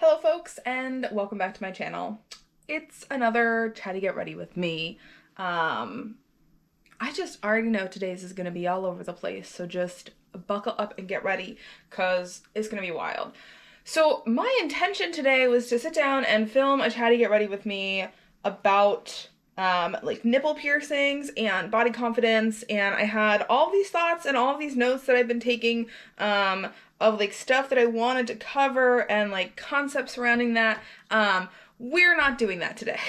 Hello folks, and welcome back to my channel. It's another Chatty Get Ready with me. I just already know today's is going to be all over the place, so just buckle up and get ready, because it's going to be wild. So my intention today was to sit down and film a Chatty Get Ready with me about like nipple piercings and body confidence, and I had all these thoughts and all these notes that I've been taking of like stuff that I wanted to cover and like concepts surrounding that. We're not doing that today.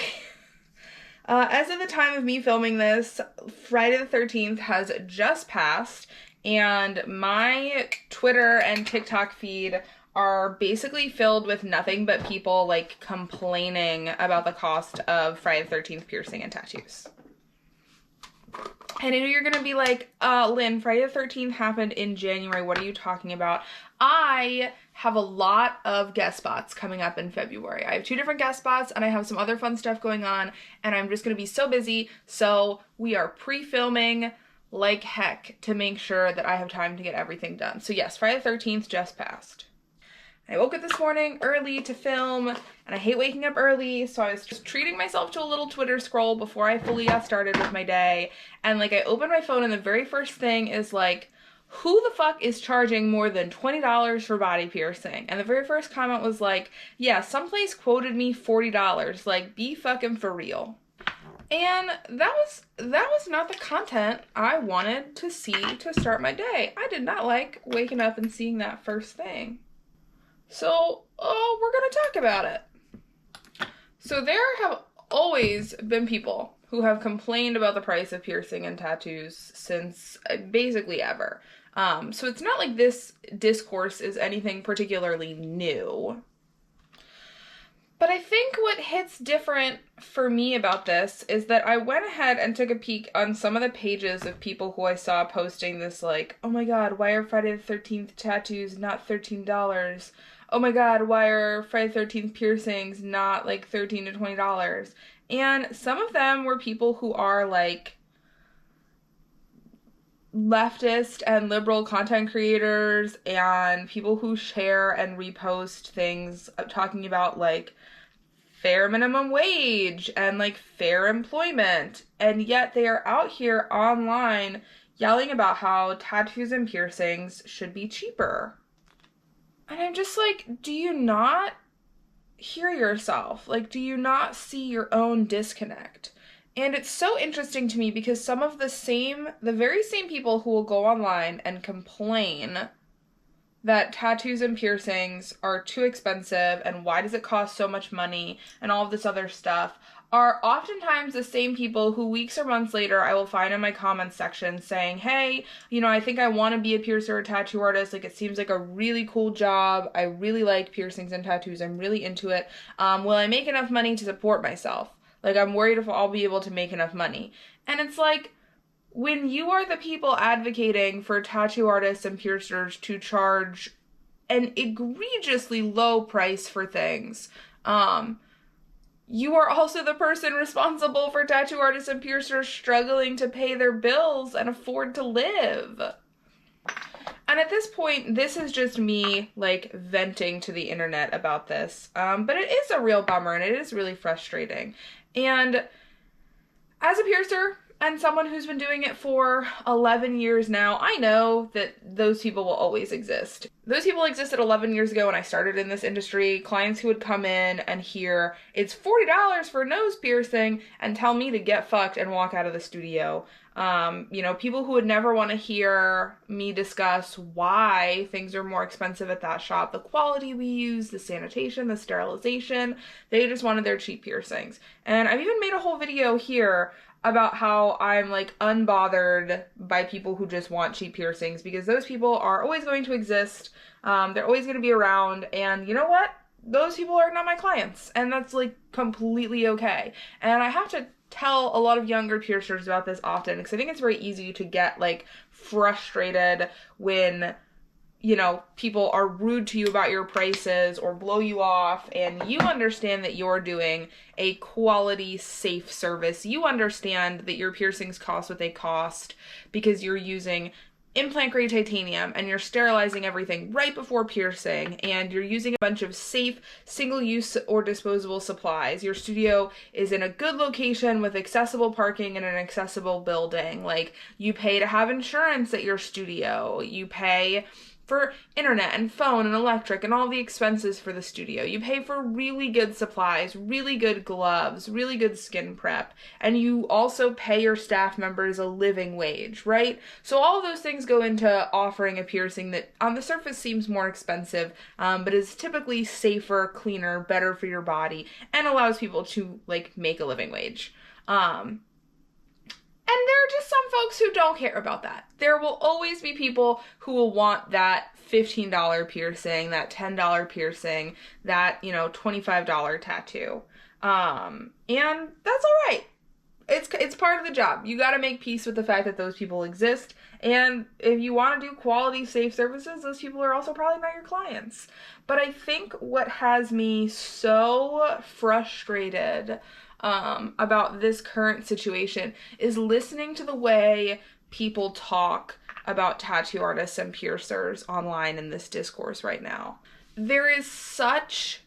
As of the time of me filming this, Friday the 13th has just passed, and my Twitter and TikTok feed are basically filled with nothing but people like complaining about the cost of Friday the 13th piercing and tattoos. And I know you're gonna be like, Lynn, Friday the 13th happened in January. What are you talking about? I have a lot of guest spots coming up in February. I have 2 different guest spots, and I have some other fun stuff going on, and I'm just gonna be so busy. So we are pre-filming like heck to make sure that I have time to get everything done. So yes, Friday the 13th just passed. I woke up this morning early to film, and I hate waking up early, so I was just treating myself to a little Twitter scroll before I fully got started with my day. And like I opened my phone, and the very first thing is like, who the fuck is charging more than $20 for body piercing? And the very first comment was like, yeah, someplace quoted me $40, like be fucking for real. And that was not the content I wanted to see to start my day. I did not like waking up and seeing that first thing. So, we're gonna talk about it. So there have always been people who have complained about the price of piercing and tattoos since basically ever. So it's not like this discourse is anything particularly new. But I think what hits different for me about this is that I went ahead and took a peek on some of the pages of people who I saw posting this like, oh my god, why are Friday the 13th tattoos not $13? Oh my god, why are Friday the 13th piercings not like $13 to $20? And some of them were people who are like leftist and liberal content creators and people who share and repost things talking about like fair minimum wage and like fair employment, and yet they are out here online yelling about how tattoos and piercings should be cheaper. And I'm just like, do you not hear yourself? Like, do you not see your own disconnect? And it's so interesting to me because some of the very same people who will go online and complain that tattoos and piercings are too expensive and why does it cost so much money and all of this other stuff are oftentimes the same people who weeks or months later I will find in my comments section saying, hey, you know, I think I want to be a piercer or tattoo artist. Like, it seems like a really cool job. I really like piercings and tattoos. I'm really into it. Will I make enough money to support myself? Like, I'm worried if I'll be able to make enough money. And it's like, when you are the people advocating for tattoo artists and piercers to charge an egregiously low price for things, you are also the person responsible for tattoo artists and piercers struggling to pay their bills and afford to live. And at this point, this is just me, like, venting to the internet about this. But it is a real bummer, and it is really frustrating. And as a piercer and someone who's been doing it for 11 years now, I know that those people will always exist. Those people existed 11 years ago when I started in this industry. Clients who would come in and hear, it's $40 for a nose piercing, and tell me to get fucked and walk out of the studio. You know, people who would never want to hear me discuss why things are more expensive at that shop, the quality we use, the sanitation, the sterilization. They just wanted their cheap piercings. And I've even made a whole video here about how I'm like unbothered by people who just want cheap piercings, because those people are always going to exist. They're always going to be around, and you know what? Those people are not my clients, and that's like completely okay. And I have to tell a lot of younger piercers about this often, because I think it's very easy to get like frustrated when, you know, people are rude to you about your prices or blow you off, and you understand that you're doing a quality, safe service. You understand that your piercings cost what they cost because you're using implant grade titanium and you're sterilizing everything right before piercing and you're using a bunch of safe single-use or disposable supplies. Your studio is in a good location with accessible parking in an accessible building. Like, you pay to have insurance at your studio. You pay for internet and phone and electric and all the expenses for the studio. You pay for really good supplies, really good gloves, really good skin prep, and you also pay your staff members a living wage, right? So all of those things go into offering a piercing that on the surface seems more expensive, but is typically safer, cleaner, better for your body, and allows people to, like, make a living wage. And there are just some folks who don't care about that. There will always be people who will want that $15 piercing, that $10 piercing, that, $25 tattoo. And that's all right. It's part of the job. You got to make peace with the fact that those people exist. And if you want to do quality, safe services, those people are also probably not your clients. But I think what has me so frustrated about this current situation is listening to the way people talk about tattoo artists and piercers online in this discourse right now. There is such,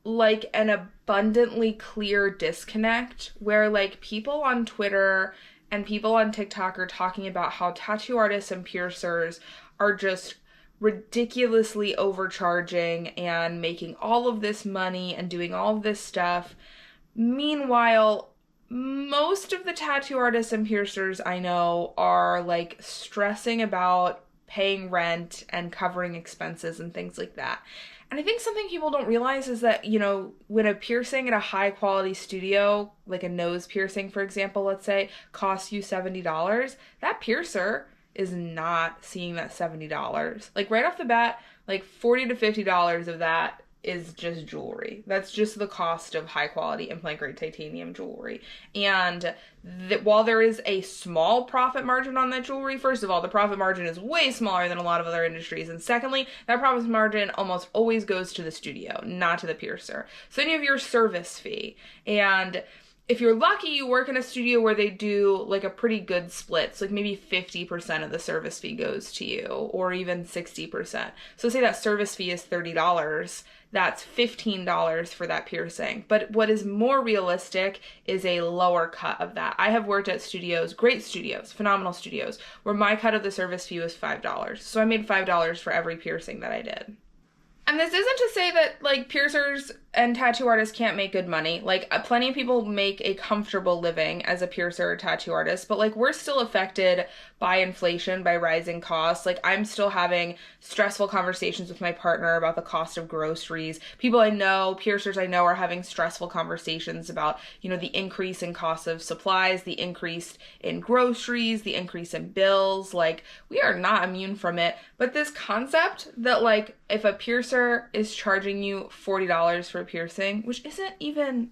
like, an abundantly clear disconnect where, like, people on Twitter and people on TikTok are talking about how tattoo artists and piercers are just ridiculously overcharging and making all of this money and doing all of this stuff. Meanwhile, most of the tattoo artists and piercers I know are, like, stressing about paying rent and covering expenses and things like that. And I think something people don't realize is that, when a piercing at a high quality studio, like a nose piercing, for example, let's say, costs you $70, that piercer is not seeing that $70. Like, right off the bat, like $40 to $50 of that is just jewelry. That's just the cost of high quality implant grade titanium jewelry. And while there is a small profit margin on that jewelry, first of all, the profit margin is way smaller than a lot of other industries. And secondly, that profit margin almost always goes to the studio, not to the piercer. So then you have your service fee. And if you're lucky, you work in a studio where they do, like, a pretty good split. So, like, maybe 50% of the service fee goes to you, or even 60%. So say that service fee is $30. That's $15 for that piercing. But what is more realistic is a lower cut of that. I have worked at studios, great studios, phenomenal studios, where my cut of the service fee was $5. So I made $5 for every piercing that I did. And this isn't to say that, like, piercers and tattoo artists can't make good money. Like, plenty of people make a comfortable living as a piercer or tattoo artist, but, like, we're still affected by inflation, by rising costs. Like, I'm still having stressful conversations with my partner about the cost of groceries. People I know, piercers I know, are having stressful conversations about, the increase in costs of supplies, the increase in groceries, the increase in bills. Like, we are not immune from it. But this concept that, like, if a piercer is charging you $40 for a piercing, which isn't even,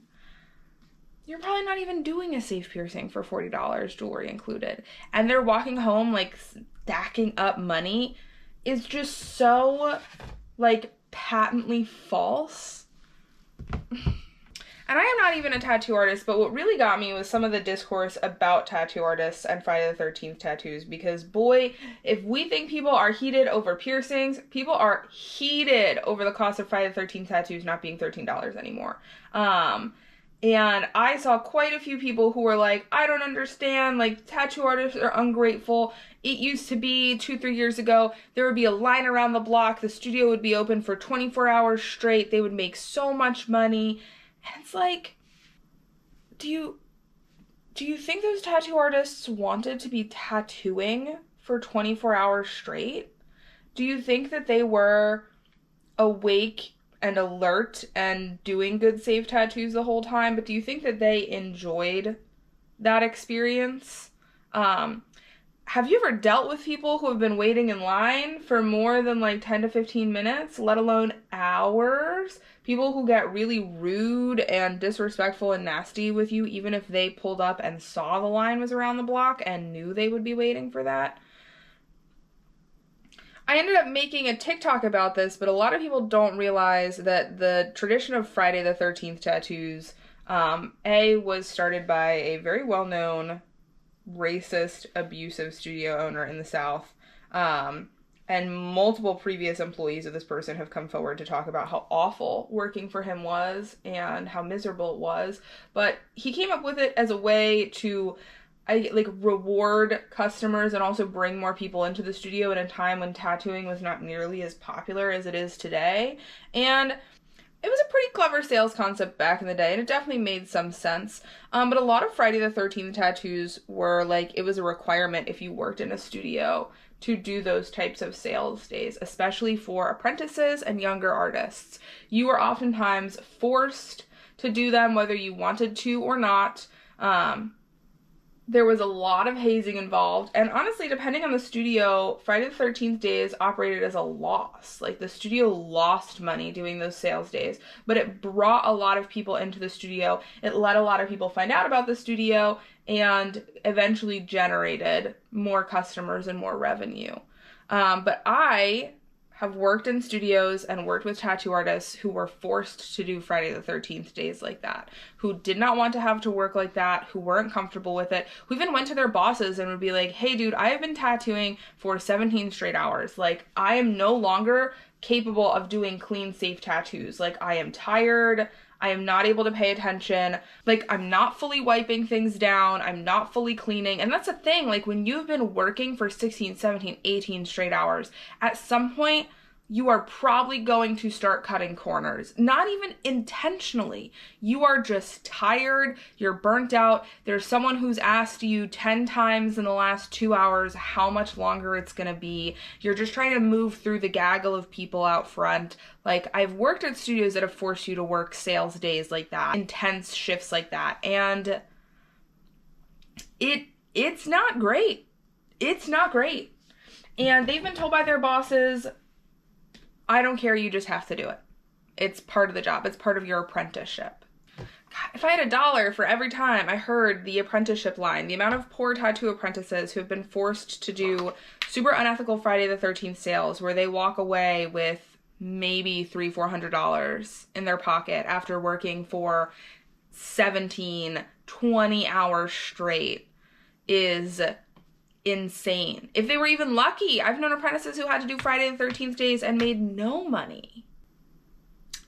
you're probably not even doing a safe piercing for $40, jewelry included, and they're walking home, like, stacking up money, is just so, like, patently false. And I am not even a tattoo artist, but what really got me was some of the discourse about tattoo artists and Friday the 13th tattoos, because boy, if we think people are heated over piercings, people are heated over the cost of Friday the 13th tattoos not being $13 anymore. And I saw quite a few people who were like, I don't understand, like, tattoo artists are ungrateful. It used to be 2-3 years ago, there would be a line around the block, the studio would be open for 24 hours straight, they would make so much money. And it's like, do you think those tattoo artists wanted to be tattooing for 24 hours straight? Do you think that they were awake and alert and doing good safe tattoos the whole time? But do you think that they enjoyed that experience? Have you ever dealt with people who have been waiting in line for more than, like, 10 to 15 minutes, let alone hours? People who get really rude and disrespectful and nasty with you, even if they pulled up and saw the line was around the block and knew they would be waiting for that. I ended up making a TikTok about this, but a lot of people don't realize that the tradition of Friday the 13th tattoos, was started by a very well-known racist, abusive studio owner in the South, And multiple previous employees of this person have come forward to talk about how awful working for him was and how miserable it was. But he came up with it as a way to reward customers and also bring more people into the studio at a time when tattooing was not nearly as popular as it is today. And it was a pretty clever sales concept back in the day, and it definitely made some sense. But a lot of Friday the 13th tattoos were like, it was a requirement if you worked in a studio to do those types of sales days, especially for apprentices and younger artists. You were oftentimes forced to do them whether you wanted to or not. There was a lot of hazing involved, and honestly, depending on the studio, Friday the 13th days operated as a loss. Like, the studio lost money doing those sales days, but it brought a lot of people into the studio. It let a lot of people find out about the studio, and eventually generated more customers and more revenue. But I have worked in studios and worked with tattoo artists who were forced to do Friday the 13th days like that, who did not want to have to work like that, who weren't comfortable with it, who even went to their bosses and would be like, hey dude, I have been tattooing for 17 straight hours. Like, I am no longer capable of doing clean, safe tattoos. Like, I am tired. I am not able to pay attention. Like, I'm not fully wiping things down. I'm not fully cleaning. And that's the thing. Like, when you've been working for 16, 17, 18 straight hours, at some point, you are probably going to start cutting corners. Not even intentionally. You are just tired. You're burnt out. There's someone who's asked you 10 times in the last 2 hours how much longer it's going to be. You're just trying to move through the gaggle of people out front. Like, I've worked at studios that have forced you to work sales days like that, intense shifts like that, and it's not great. It's not great. And they've been told by their bosses, I don't care, you just have to do it. It's part of the job. It's part of your apprenticeship. God, if I had $1 for every time I heard the apprenticeship line, the amount of poor tattoo apprentices who have been forced to do super unethical Friday the 13th sales where they walk away with maybe $300-$400 in their pocket after working for 17, 20 hours straight is insane. If they were even lucky, I've known apprentices who had to do Friday the 13th days and made no money.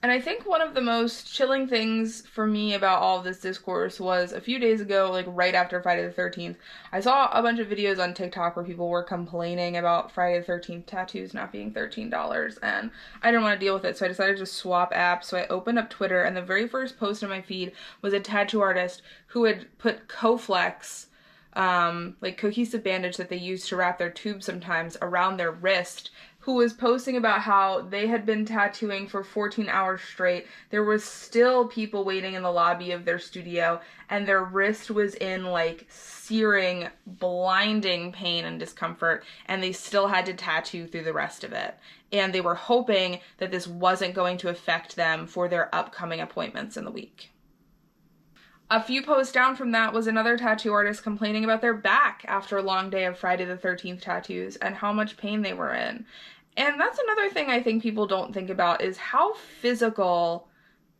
And I think one of the most chilling things for me about all of this discourse was a few days ago, like right after Friday the 13th, I saw a bunch of videos on TikTok where people were complaining about Friday the 13th tattoos not being $13, and I didn't want to deal with it, so I decided to swap apps. So I opened up Twitter, and the very first post on my feed was a tattoo artist who had put Coflex, like cohesive bandage that they use to wrap their tubes sometimes, around their wrist, who was posting about how they had been tattooing for 14 hours straight. There was still people waiting in the lobby of their studio, and their wrist was in like searing, blinding pain and discomfort, and they still had to tattoo through the rest of it. And they were hoping that this wasn't going to affect them for their upcoming appointments in the week. A few posts down from that was another tattoo artist complaining about their back after a long day of Friday the 13th tattoos and how much pain they were in. And that's another thing I think people don't think about, is how physical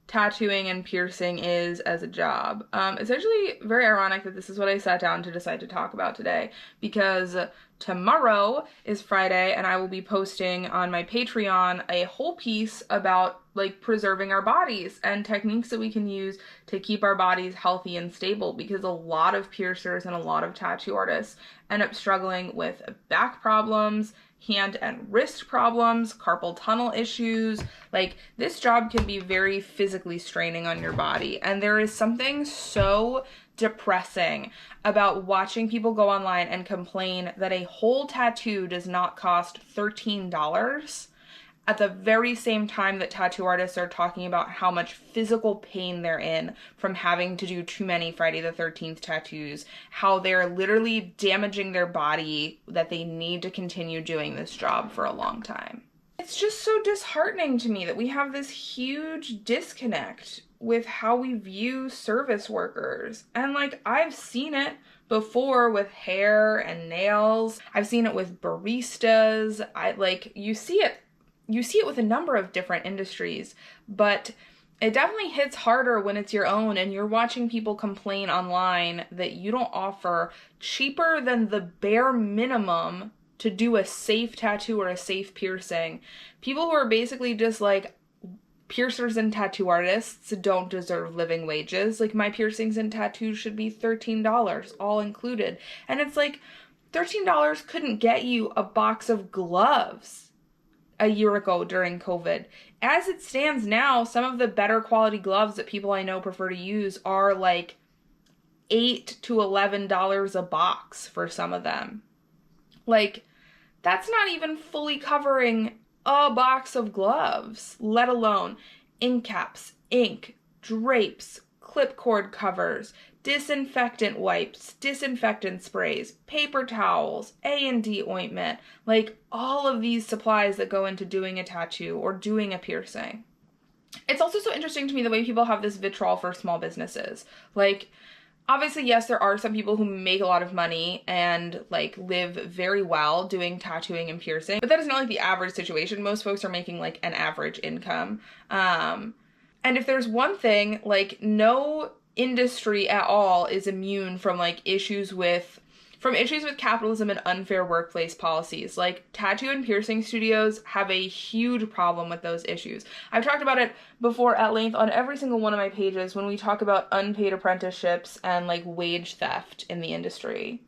tattooing and piercing is as a job. It's actually very ironic that this is what I sat down to decide to talk about today, because tomorrow is Friday and I will be posting on my Patreon a whole piece about like preserving our bodies and techniques that we can use to keep our bodies healthy and stable, because a lot of piercers and a lot of tattoo artists end up struggling with back problems, hand and wrist problems, carpal tunnel issues. Like, this job can be very physically straining on your body, and there is something so depressing about watching people go online and complain that a whole tattoo does not cost $13 at the very same time that tattoo artists are talking about how much physical pain they're in from having to do too many Friday the 13th tattoos, how they're literally damaging their body, that they need to continue doing this job for a long time. It's just so disheartening to me that we have this huge disconnect with how we view service workers. And like, I've seen it before with hair and nails. I've seen it with baristas. You see it with a number of different industries, but it definitely hits harder when it's your own and you're watching people complain online that you don't offer cheaper than the bare minimum to do a safe tattoo or a safe piercing. People who are basically just like, piercers and tattoo artists don't deserve living wages. Like, my piercings and tattoos should be $13, all included. And it's like, $13 couldn't get you a box of gloves a year ago during COVID. As it stands now, some of the better quality gloves that people I know prefer to use are like $8 to $11 a box for some of them. Like, that's not even fully covering a box of gloves, let alone ink caps, ink, drapes, clipcord covers, disinfectant wipes, disinfectant sprays, paper towels, A&D ointment, like all of these supplies that go into doing a tattoo or doing a piercing. It's also so interesting to me the way people have this vitriol for small businesses. Like, obviously, yes, there are some people who make a lot of money and like live very well doing tattooing and piercing, but that is not like the average situation. Most folks are making like an average income. And if there's one thing, like, no industry at all is immune from like issues with capitalism and unfair workplace policies. Like, tattoo and piercing studios have a huge problem with those issues. I've talked about it before at length on every single one of my pages when we talk about unpaid apprenticeships and like wage theft in the industry.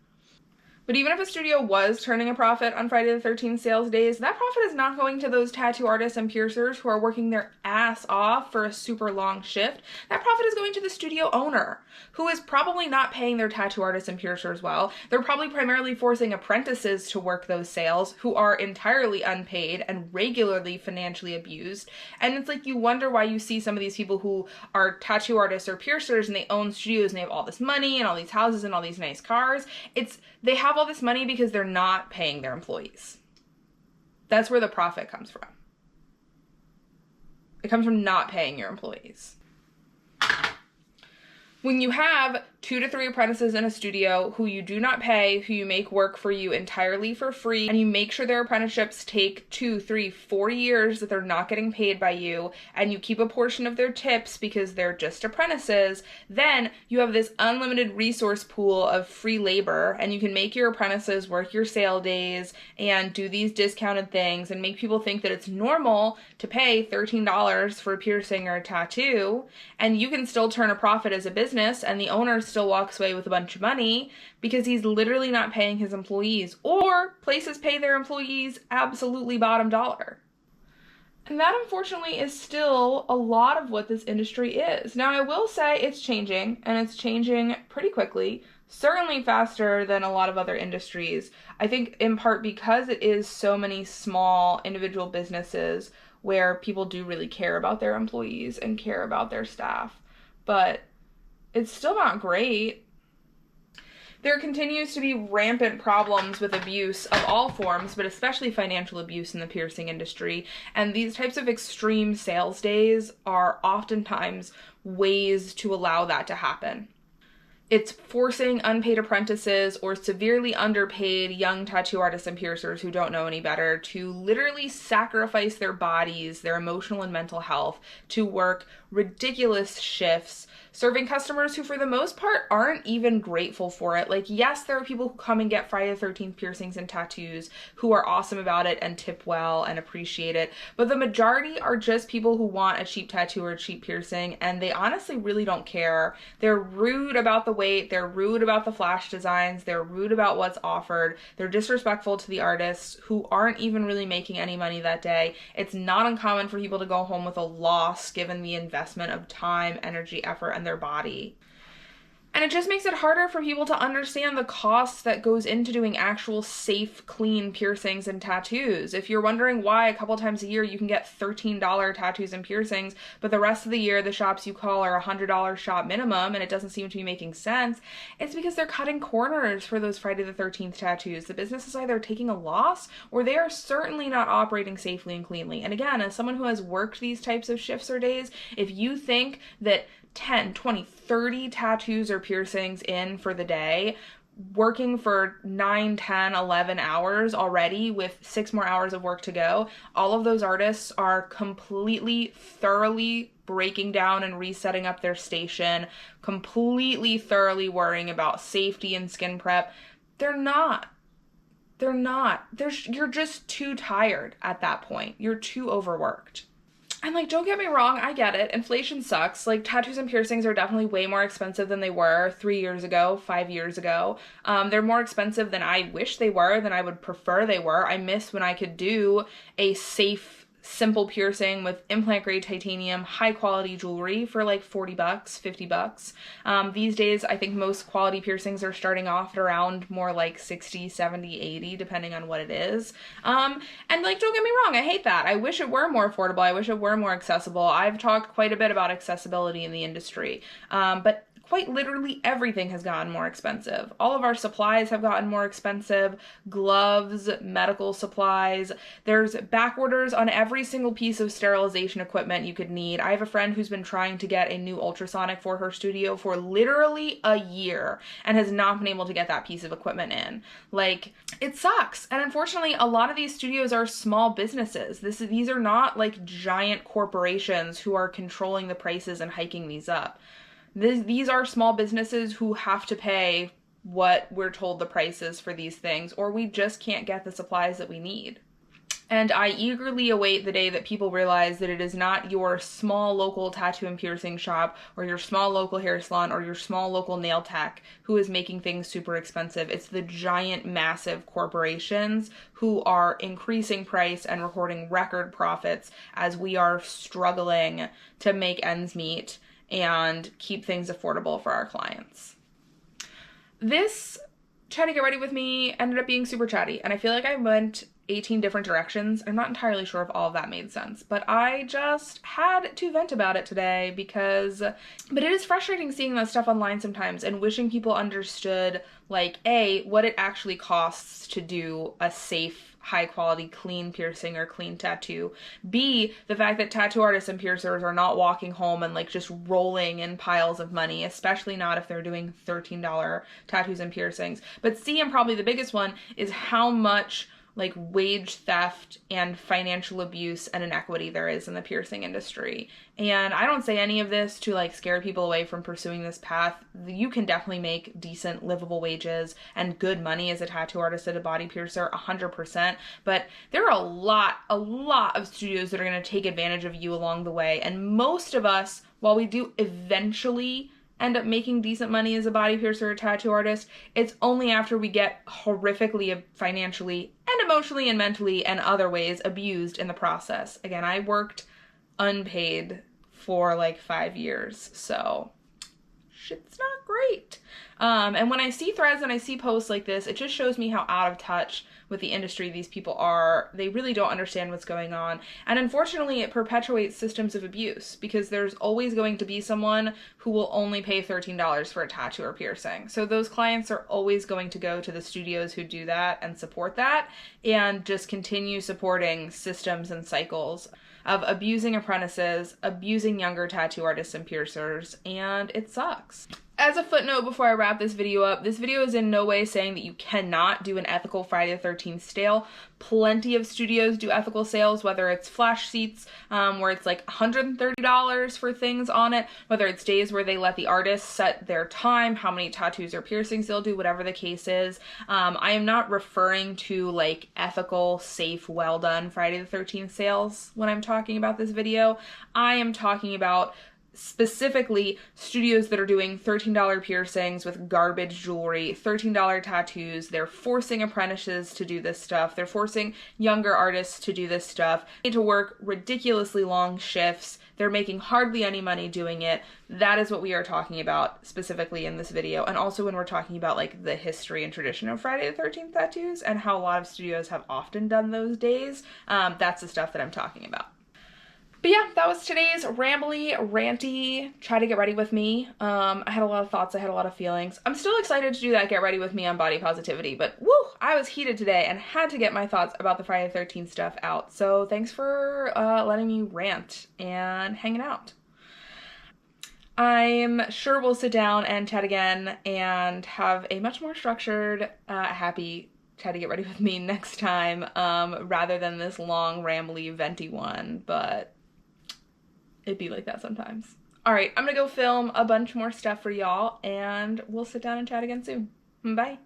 But even if a studio was turning a profit on Friday the 13th sales days, that profit is not going to those tattoo artists and piercers who are working their ass off for a super long shift. That profit is going to the studio owner, who is probably not paying their tattoo artists and piercers well. They're probably primarily forcing apprentices to work those sales who are entirely unpaid and regularly financially abused. And it's like, you wonder why you see some of these people who are tattoo artists or piercers and they own studios and they have all this money and all these houses and all these nice cars. They have all this money because they're not paying their employees. That's where the profit comes from. It comes from not paying your employees. When you have 2 to 3 apprentices in a studio who you do not pay, who you make work for you entirely for free, and you make sure their apprenticeships take 2, 3, 4 years that they're not getting paid by you, and you keep a portion of their tips because they're just apprentices, then you have this unlimited resource pool of free labor, and you can make your apprentices work your sale days and do these discounted things and make people think that it's normal to pay $13 for a piercing or a tattoo, and you can still turn a profit as a business, and the owner still walks away with a bunch of money because he's literally not paying his employees, or places pay their employees absolutely bottom dollar. And that, unfortunately, is still a lot of what this industry is. Now, I will say it's changing, and it's changing pretty quickly, certainly faster than a lot of other industries. I think in part because it is so many small individual businesses where people do really care about their employees and care about their staff. But it's still not great. There continues to be rampant problems with abuse of all forms, but especially financial abuse in the piercing industry. And these types of extreme sales days are oftentimes ways to allow that to happen. It's forcing unpaid apprentices or severely underpaid young tattoo artists and piercers who don't know any better to literally sacrifice their bodies, their emotional and mental health, to work ridiculous shifts, serving customers who for the most part aren't even grateful for it. Like, yes, there are people who come and get Friday the 13th piercings and tattoos who are awesome about it and tip well and appreciate it, but the majority are just people who want a cheap tattoo or a cheap piercing, and they honestly really don't care. They're rude about the weight, they're rude about the flash designs, they're rude about what's offered, they're disrespectful to the artists who aren't even really making any money that day. It's not uncommon for people to go home with a loss given the investment of time, energy, effort, and their body. And it just makes it harder for people to understand the costs that goes into doing actual safe, clean piercings and tattoos. If you're wondering why a couple times a year you can get $13 tattoos and piercings, but the rest of the year the shops you call are $100 shop minimum and it doesn't seem to be making sense, it's because they're cutting corners for those Friday the 13th tattoos. The business is either taking a loss or they are certainly not operating safely and cleanly. And again, as someone who has worked these types of shifts or days, if you think that 10, 20, 30 tattoos or piercings in for the day, working for 9, 10, 11 hours already with 6 more hours of work to go, all of those artists are completely, thoroughly breaking down and resetting up their station, completely, thoroughly worrying about safety and skin prep. They're not. They're not. You're just too tired at that point. You're too overworked. And like, don't get me wrong, I get it. Inflation sucks. Like, tattoos and piercings are definitely way more expensive than they were 3 years ago, 5 years ago. They're more expensive than I wish they were, than I would prefer they were. I miss when I could do a safe, simple piercing with implant grade titanium, high quality jewelry for like $40, $50. These days, I think most quality piercings are starting off at around more like 60, 70, 80, depending on what it is. And like, don't get me wrong, I hate that. I wish it were more affordable. I wish it were more accessible. I've talked quite a bit about accessibility in the industry. But quite literally everything has gotten more expensive. All of our supplies have gotten more expensive. Gloves, medical supplies. There's back orders on every single piece of sterilization equipment you could need. I have a friend who's been trying to get a new ultrasonic for her studio for literally a year and has not been able to get that piece of equipment in. Like, it sucks. And unfortunately, a lot of these studios are small businesses. These are not like giant corporations who are controlling the prices and hiking these up. These are small businesses who have to pay what we're told the price is for these things, or we just can't get the supplies that we need. And I eagerly await the day that people realize that it is not your small local tattoo and piercing shop or your small local hair salon or your small local nail tech who is making things super expensive. It's the giant, massive corporations who are increasing price and recording record profits as we are struggling to make ends meet and keep things affordable for our clients. This Chatty Get Ready With Me ended up being super chatty, and I feel like I went 18 different directions. I'm not entirely sure if all of that made sense, but I just had to vent about it today but it is frustrating seeing that stuff online sometimes and wishing people understood, like, A, what it actually costs to do a safe, high quality, clean piercing or clean tattoo. B, the fact that tattoo artists and piercers are not walking home and like just rolling in piles of money, especially not if they're doing $13 tattoos and piercings. But C, and probably the biggest one, is how much like wage theft and financial abuse and inequity there is in the piercing industry. And I don't say any of this to like scare people away from pursuing this path. You can definitely make decent livable wages and good money as a tattoo artist and a body piercer, 100%. But there are a lot of studios that are going to take advantage of you along the way. And most of us, while we do eventually end up making decent money as a body piercer or tattoo artist, it's only after we get horrifically financially and emotionally and mentally and other ways abused in the process. Again, I worked unpaid for like 5 years, so shit's not great. And when I see threads and I see posts like this, it just shows me how out of touch with the industry these people are. They really don't understand what's going on. And unfortunately, it perpetuates systems of abuse because there's always going to be someone who will only pay $13 for a tattoo or piercing. So those clients are always going to go to the studios who do that and support that and just continue supporting systems and cycles of abusing apprentices, abusing younger tattoo artists and piercers, and it sucks. As a footnote before I wrap this video up, this video is in no way saying that you cannot do an ethical Friday the 13th sale. Plenty of studios do ethical sales, whether it's flash seats, where it's like $130 for things on it, whether it's days where they let the artist set their time, how many tattoos or piercings they'll do, whatever the case is. I am not referring to like ethical, safe, well done Friday the 13th sales when I'm talking about this video. I am talking about specifically studios that are doing $13 piercings with garbage jewelry, $13 tattoos. They're forcing apprentices to do this stuff. They're forcing younger artists to do this stuff. They need to work ridiculously long shifts. They're making hardly any money doing it. That is what we are talking about specifically in this video. And also when we're talking about like the history and tradition of Friday the 13th tattoos and how a lot of studios have often done those days, that's the stuff that I'm talking about. But yeah, that was today's rambly, ranty, try to get ready with me. I had a lot of thoughts, I had a lot of feelings. I'm still excited to do that get ready with me on body positivity, but woo, I was heated today and had to get my thoughts about the Friday the 13th stuff out. So thanks for letting me rant and hanging out. I'm sure we'll sit down and chat again and have a much more structured, happy try to get ready with me next time, rather than this long, rambly, venti one, but it'd be like that sometimes. All right, I'm gonna go film a bunch more stuff for y'all, and we'll sit down and chat again soon. Bye.